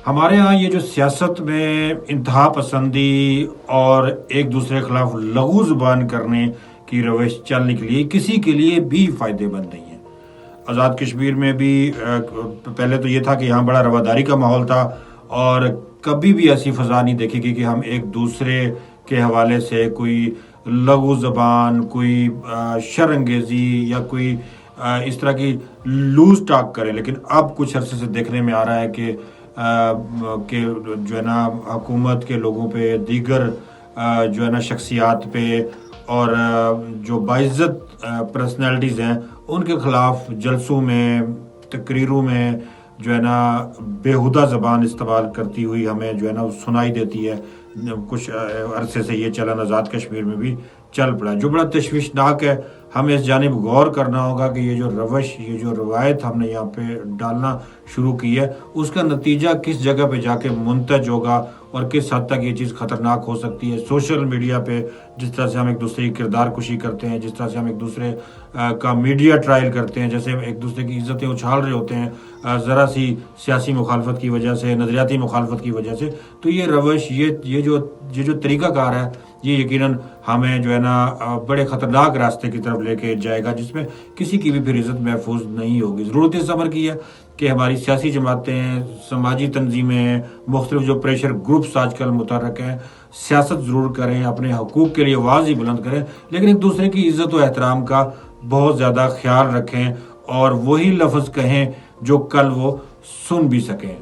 ہمارے ہاں یہ جو سیاست میں انتہا پسندی اور ایک دوسرے کے خلاف لغو زبان کرنے کی روش چل نکلی کسی کے لیے بھی فائدے مند نہیں ہے۔ آزاد کشمیر میں بھی پہلے تو یہ تھا کہ یہاں بڑا رواداری کا ماحول تھا اور کبھی بھی ایسی فضا نہیں دیکھی گئی کہ ہم ایک دوسرے کے حوالے سے کوئی لغو زبان، کوئی شرانگیزی یا کوئی اس طرح کی لوز ٹاک کریں۔ لیکن اب کچھ عرصے سے دیکھنے میں آ رہا ہے کہ جو ہے نا حکومت کے لوگوں پہ، دیگر جو ہے نا شخصیات پہ اور جو باعزت پرسنالٹیز ہیں ان کے خلاف جلسوں میں، تقریروں میں جو ہے نا بیہودہ زبان استعمال کرتی ہوئی ہمیں جو ہے نا سنائی دیتی ہے۔ کچھ عرصے سے یہ چلن آزاد کشمیر میں بھی چل پڑا ہے، جو بڑا تشویشناک ہے۔ ہمیں اس جانب غور کرنا ہوگا کہ یہ جو روش، یہ جو روایت ہم نے یہاں پہ ڈالنا شروع کی ہے، اس کا نتیجہ کس جگہ پہ جا کے منتج ہوگا اور کس حد تک یہ چیز خطرناک ہو سکتی ہے۔ سوشل میڈیا پہ جس طرح سے ہم ایک دوسرے کی کردار کشی کرتے ہیں، جس طرح سے ہم ایک دوسرے کا میڈیا ٹرائل کرتے ہیں، جیسے ہم ایک دوسرے کی عزتیں اچھال رہے ہوتے ہیں ذرا سی سیاسی مخالفت کی وجہ سے، نظریاتی مخالفت کی وجہ سے، تو یہ روش، یہ جو طریقہ کار ہے، یہ یقیناً ہمیں جو ہے نا بڑے خطرناک راستے کی طرف لے کے جائے گا، جس میں کسی کی بھی پھر عزت محفوظ نہیں ہوگی۔ ضرورت اس امر کی ہے کہ ہماری سیاسی جماعتیں، سماجی تنظیمیں، مختلف جو پریشر گروپس آج کل متحرک ہیں، سیاست ضرور کریں، اپنے حقوق کے لیے آواز ہی بلند کریں، لیکن ایک دوسرے کی عزت و احترام کا بہت زیادہ خیال رکھیں اور وہی لفظ کہیں جو کل وہ سن بھی سکیں۔